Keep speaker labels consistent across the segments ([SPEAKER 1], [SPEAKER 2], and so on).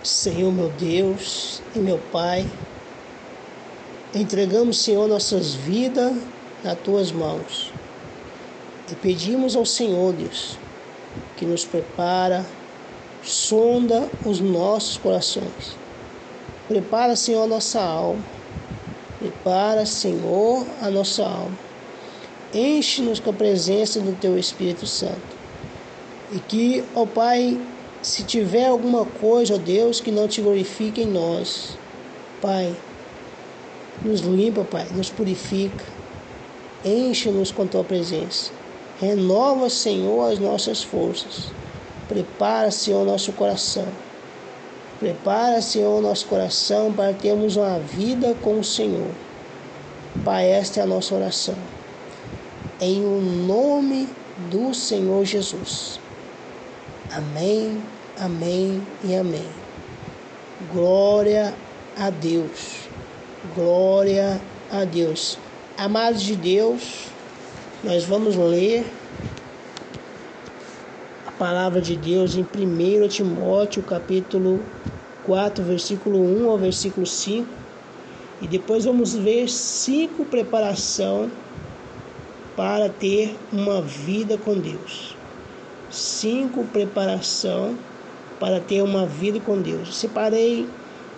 [SPEAKER 1] Senhor meu Deus e meu Pai, entregamos, Senhor, nossas vidas nas Tuas mãos e pedimos ao Senhor, Deus, que nos prepara, sonda os nossos corações. Prepara, Senhor, a nossa alma. Prepara, Senhor, a nossa alma. Enche-nos com a presença do Teu Espírito Santo. E que, ó Pai, se tiver alguma coisa, ó Deus, que não Te glorifique em nós, Pai, nos limpa, Pai, nos purifica. Enche-nos com Tua presença. Renova, Senhor, as nossas forças. Prepara, Senhor, nosso coração. Prepara, Senhor, nosso coração para termos uma vida com o Senhor. Pai, esta é a nossa oração. Em o nome do Senhor Jesus. Amém, amém e amém. Glória a Deus. Glória a Deus. Amados de Deus, nós vamos ler a palavra de Deus em 1 Timóteo, capítulo 4, versículo 1 ao versículo 5. E depois vamos ver 5 preparações para ter uma vida com Deus. 5 preparações para ter uma vida com Deus. Separei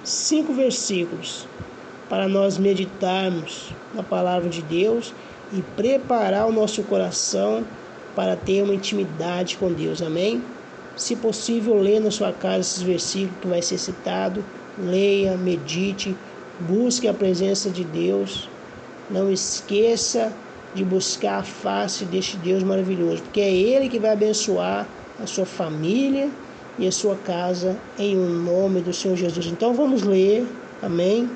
[SPEAKER 1] 5 versículos para nós meditarmos na palavra de Deus e preparar o nosso coração para ter uma intimidade com Deus. Amém? Se possível, leia na sua casa esses versículos que vai ser citado. Leia, medite, busque a presença de Deus. Não esqueça de buscar a face deste Deus maravilhoso, porque é Ele que vai abençoar a sua família e a sua casa em nome do Senhor Jesus. Então vamos ler, amém?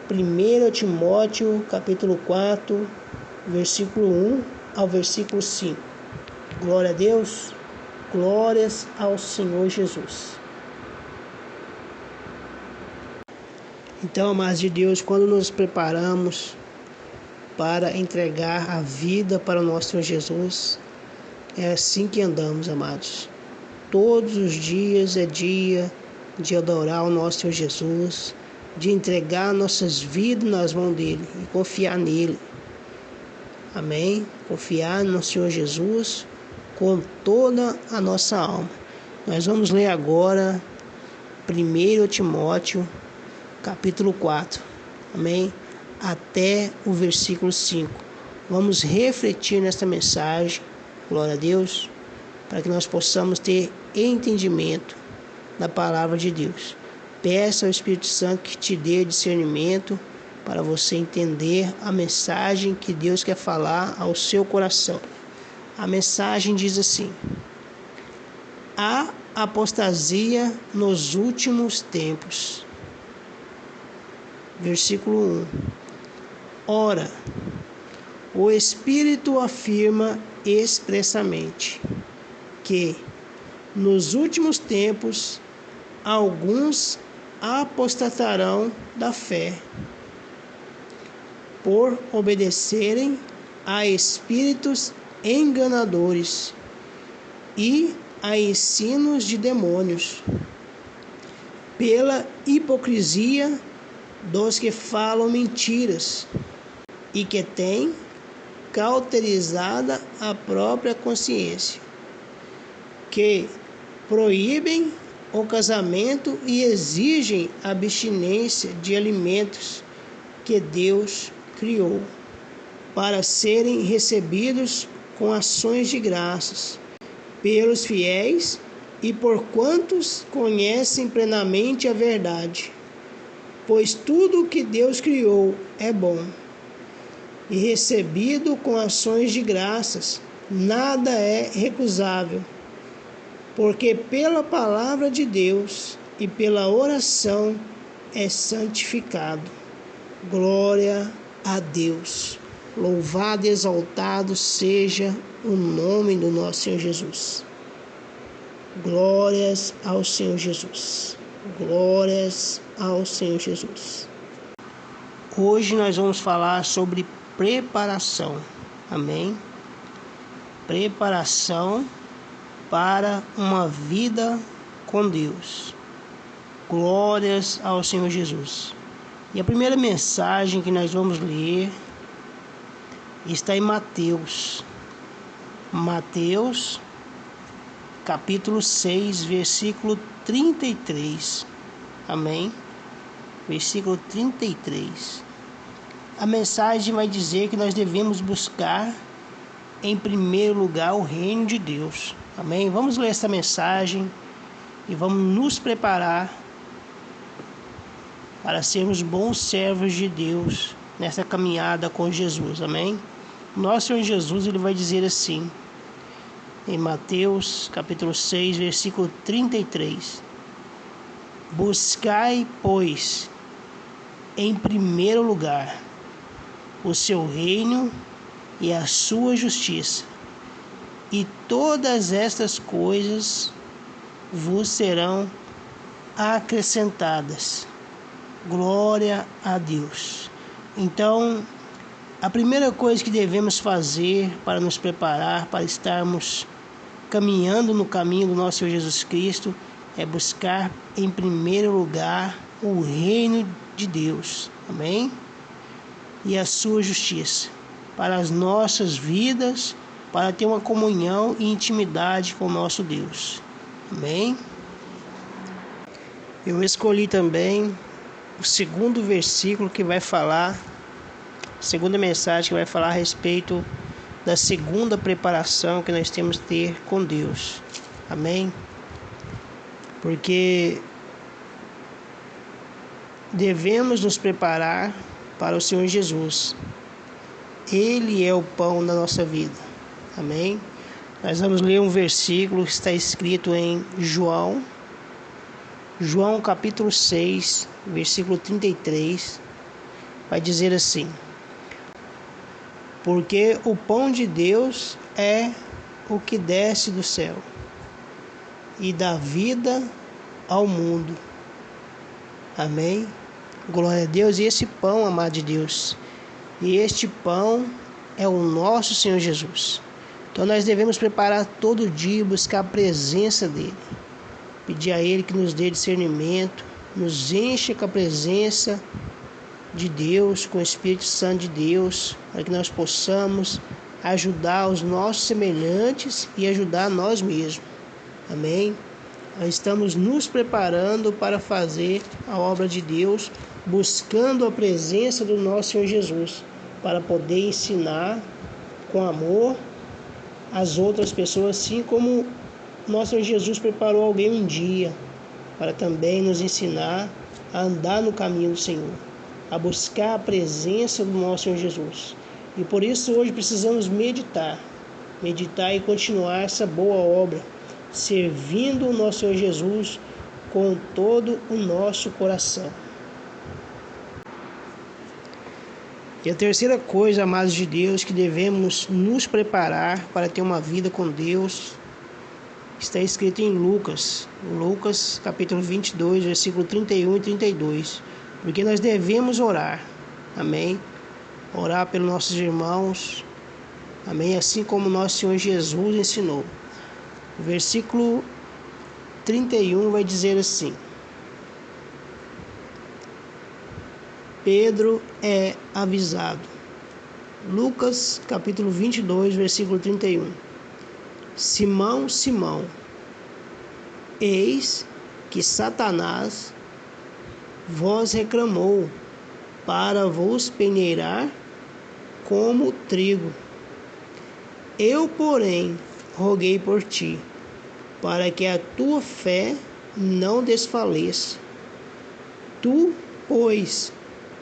[SPEAKER 1] 1 Timóteo, capítulo 4, versículo 1 ao versículo 5. Glória a Deus, glórias ao Senhor Jesus. Então, amados de Deus, quando nos preparamos para entregar a vida para o nosso Senhor Jesus, é assim que andamos, amados. Todos os dias é dia de adorar o nosso Senhor Jesus, de entregar nossas vidas nas mãos dele e confiar nele. Amém? Confiar no Senhor Jesus com toda a nossa alma. Nós vamos ler agora 1 Timóteo, capítulo 4. Amém? Até o versículo 5. Vamos refletir nesta mensagem, glória a Deus, para que nós possamos ter entendimento da palavra de Deus. Peça ao Espírito Santo que te dê discernimento para você entender a mensagem que Deus quer falar ao seu coração. A mensagem diz assim: há apostasia nos últimos tempos. Versículo 1. Ora, o Espírito afirma expressamente que nos últimos tempos alguns apostatarão da fé, por obedecerem a espíritos enganadores e a ensinos de demônios, pela hipocrisia dos que falam mentiras e que têm cauterizada a própria consciência, que proíbem o casamento e exigem abstinência de alimentos que Deus criou, para serem recebidos com ações de graças pelos fiéis e por quantos conhecem plenamente a verdade. Pois tudo o que Deus criou é bom, e recebido com ações de graças, nada é recusável, porque pela palavra de Deus e pela oração é santificado. Glória a Deus. Louvado e exaltado seja o nome do nosso Senhor Jesus. Glórias ao Senhor Jesus. Glórias ao Senhor Jesus. Hoje nós vamos falar sobre preparação. Amém? Preparação para uma vida com Deus. Glórias ao Senhor Jesus. E a primeira mensagem que nós vamos ler está em Mateus. Mateus, capítulo 6, versículo 33. Amém? Versículo 33. A mensagem vai dizer que nós devemos buscar em primeiro lugar o reino de Deus. Amém? Vamos ler essa mensagem e vamos nos preparar para sermos bons servos de Deus nessa caminhada com Jesus. Amém? Nosso Senhor Jesus, ele vai dizer assim, em Mateus capítulo 6, versículo 33. Buscai, pois, em primeiro lugar o seu reino e a sua justiça, e todas estas coisas vos serão acrescentadas. Glória a Deus. Então, a primeira coisa que devemos fazer para nos preparar, para estarmos caminhando no caminho do nosso Senhor Jesus Cristo, é buscar em primeiro lugar o reino de Deus. Amém? E a sua justiça para as nossas vidas, para ter uma comunhão e intimidade com o nosso Deus. Amém? Eu escolhi também o segundo versículo que vai falar, a segunda mensagem que vai falar a respeito da segunda preparação que nós temos que ter com Deus. Amém? Porque devemos nos preparar para o Senhor Jesus. Ele é o pão da nossa vida. Amém? Nós vamos ler um versículo que está escrito em João capítulo 6, versículo 33. Vai dizer assim: porque o pão de Deus é o que desce do céu e dá vida ao mundo. Amém? Glória a Deus. E esse pão, amado de Deus, e este pão é o nosso Senhor Jesus. Então nós devemos preparar todo dia, buscar a presença dEle, pedir a Ele que nos dê discernimento, nos encha com a presença de Deus, com o Espírito Santo de Deus, para que nós possamos ajudar os nossos semelhantes e ajudar nós mesmos. Amém? Nós estamos nos preparando para fazer a obra de Deus, buscando a presença do nosso Senhor Jesus, para poder ensinar com amor as outras pessoas, assim como nosso Senhor Jesus preparou alguém um dia para também nos ensinar a andar no caminho do Senhor, a buscar a presença do nosso Senhor Jesus. E por isso hoje precisamos meditar e continuar essa boa obra, servindo o nosso Senhor Jesus com todo o nosso coração. E a terceira coisa, amados de Deus, que devemos nos preparar para ter uma vida com Deus, está escrito em Lucas capítulo 22, versículo 31 e 32. Porque nós devemos orar, amém? Orar pelos nossos irmãos, amém? Assim como nosso Senhor Jesus ensinou. O versículo 31 vai dizer assim: Pedro é avisado. Lucas capítulo 22, versículo 31. Simão, Simão, eis que Satanás vos reclamou para vos peneirar como trigo. Eu, porém, roguei por ti, para que a tua fé não desfaleça. Tu, pois,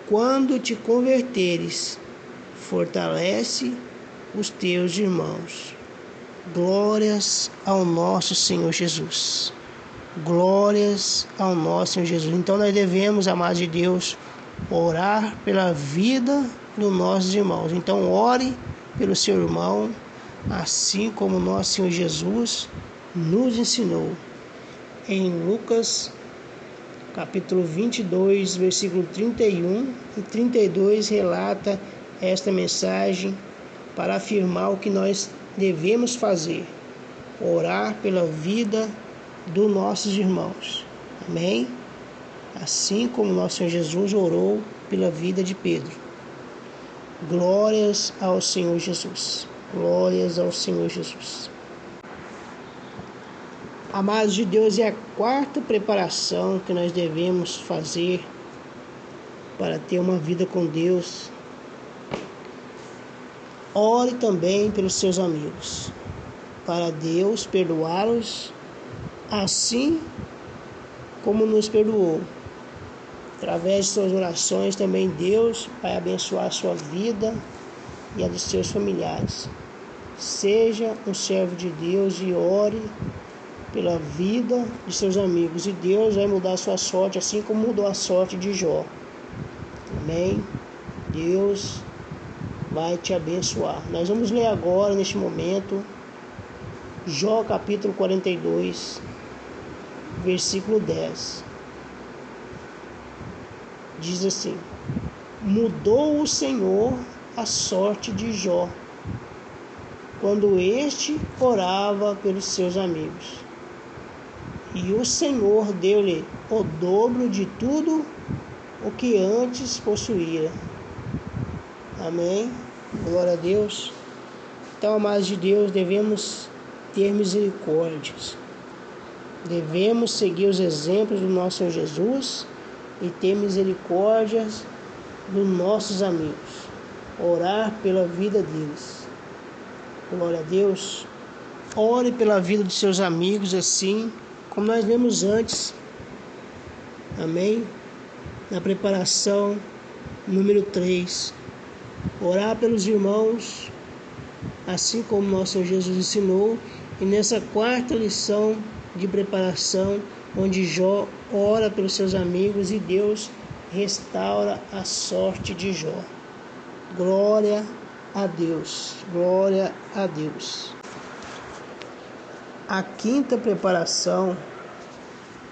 [SPEAKER 1] quando te converteres, fortalece os teus irmãos. Glórias ao nosso Senhor Jesus. Glórias ao nosso Senhor Jesus. Então nós devemos, amados de Deus, orar pela vida dos nossos irmãos. Então ore pelo seu irmão, assim como nosso Senhor Jesus nos ensinou. Em Lucas capítulo 22, versículo 31 e 32 relata esta mensagem para afirmar o que nós devemos fazer: orar pela vida dos nossos irmãos. Amém? assim como nosso Senhor Jesus orou pela vida de Pedro. Glórias ao Senhor Jesus. Glórias ao Senhor Jesus. Amados de Deus, é a quarta preparação que nós devemos fazer para ter uma vida com Deus. Ore também pelos seus amigos, para Deus perdoá-los, assim como nos perdoou. Através de suas orações também Deus vai abençoar a sua vida e a dos seus familiares. Seja um servo de Deus e ore pela vida de seus amigos, e Deus vai mudar a sua sorte, assim como mudou a sorte de Jó. Amém? Deus vai te abençoar. Nós vamos ler agora, neste momento, Jó capítulo 42, versículo 10. Diz assim: mudou o Senhor a sorte de Jó, quando este orava pelos seus amigos. E o Senhor deu-lhe o dobro de tudo o que antes possuía. Amém? Glória a Deus. Então, amados de Deus, devemos ter misericórdias. Devemos seguir os exemplos do nosso Senhor Jesus e ter misericórdias dos nossos amigos. Orar pela vida deles. Glória a Deus. Ore pela vida dos seus amigos, assim como nós vemos antes. Amém? Na preparação número 3. Orar pelos irmãos, assim como nosso Senhor Jesus ensinou. E nessa quarta lição de preparação, onde Jó ora pelos seus amigos e Deus restaura a sorte de Jó. Glória a Deus. Glória a Deus. A quinta preparação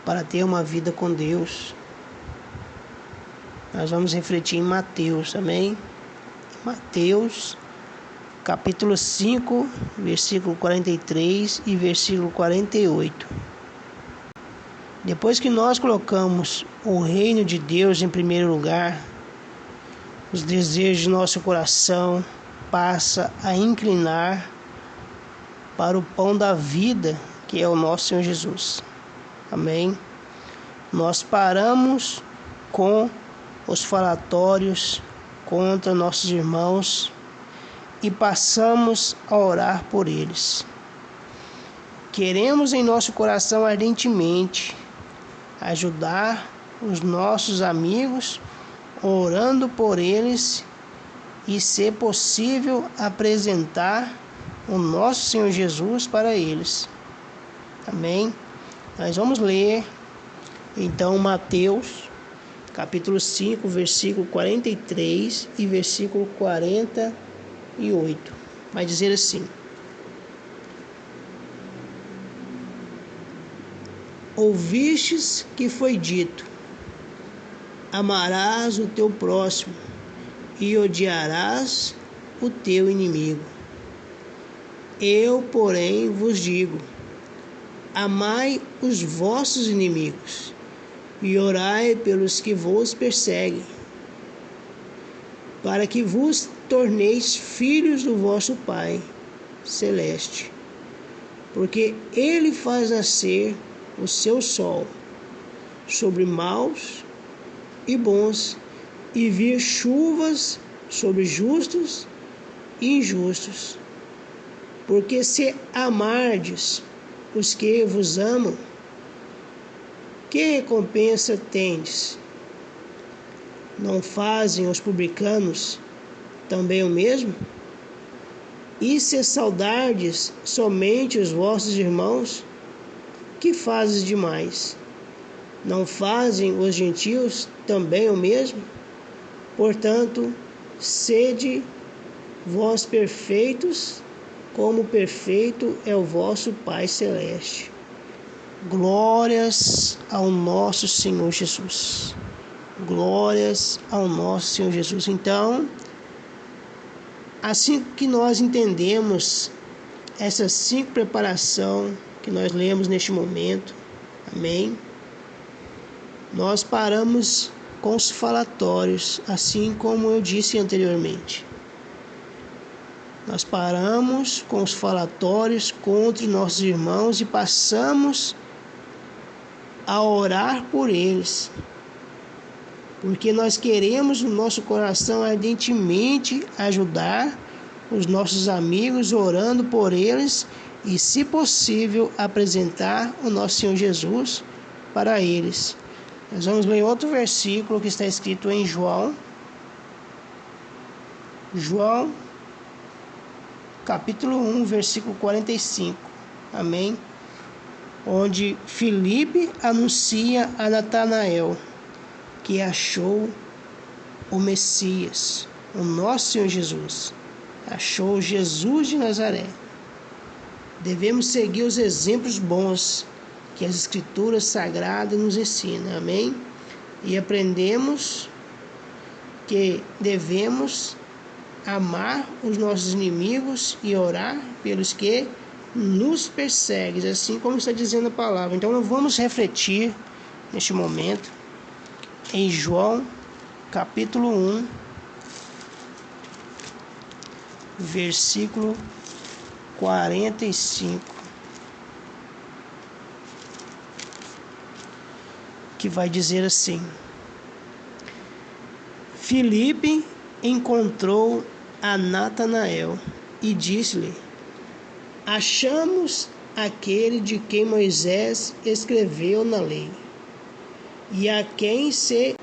[SPEAKER 1] para ter uma vida com Deus, nós vamos refletir em Mateus, amém? Mateus, capítulo 5, versículo 43 e versículo 48. Depois que nós colocamos o reino de Deus em primeiro lugar, os desejos de nosso coração passam a inclinar para o pão da vida, que é o nosso Senhor Jesus. Amém? Nós paramos com os falatórios contra nossos irmãos e passamos a orar por eles. Queremos em nosso coração ardentemente ajudar os nossos amigos, orando por eles, e, se possível, apresentar o nosso Senhor Jesus para eles. Amém? Nós vamos ler então Mateus capítulo 5, versículo 43 e versículo 48. Vai dizer assim: ouvistes que foi dito: amarás o teu próximo e odiarás o teu inimigo. Eu, porém, vos digo: amai os vossos inimigos e orai pelos que vos perseguem, para que vos torneis filhos do vosso Pai celeste, porque ele faz nascer o seu sol sobre maus e bons, e vir chuvas sobre justos e injustos. Porque se amardes os que vos amam, que recompensa tendes? Não fazem os publicanos também o mesmo? E se saudardes somente os vossos irmãos, que fazes demais? Não fazem os gentios também o mesmo? Portanto, sede vós perfeitos, como perfeito é o vosso Pai Celeste. Glórias ao nosso Senhor Jesus. Glórias ao nosso Senhor Jesus. Então, assim que nós entendemos essas 5 preparações que nós lemos neste momento, amém? nós paramos com os falatórios, assim como eu disse anteriormente. Nós paramos com os falatórios contra nossos irmãos e passamos a orar por eles, porque nós queremos no nosso coração ardentemente ajudar os nossos amigos, orando por eles e, se possível, apresentar o nosso Senhor Jesus para eles. Nós vamos ler outro versículo que está escrito em João capítulo 1, versículo 45. Amém? Onde Filipe anuncia a Natanael que achou o Messias, o nosso Senhor Jesus. Achou Jesus de Nazaré. Devemos seguir os exemplos bons que as Escrituras Sagradas nos ensinam. Amém? E aprendemos que devemos amar os nossos inimigos e orar pelos que nos perseguem, assim como está dizendo a palavra. Então, nós vamos refletir neste momento em João, capítulo 1, versículo 45, que vai dizer assim: Filipe encontrou a Natanael e disse-lhe: achamos aquele de quem Moisés escreveu na lei, e a quem se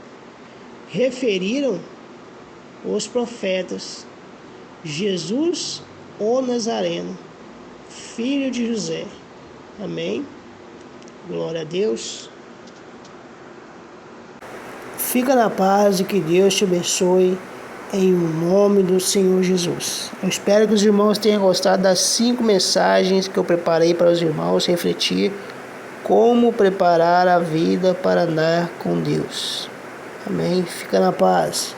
[SPEAKER 1] referiram os profetas, Jesus, o Nazareno, filho de José. Amém? Glória a Deus. Fica na paz e que Deus te abençoe em nome do Senhor Jesus. Eu espero que os irmãos tenham gostado das 5 mensagens que eu preparei para os irmãos refletir como preparar a vida para andar com Deus. Amém? Fica na paz.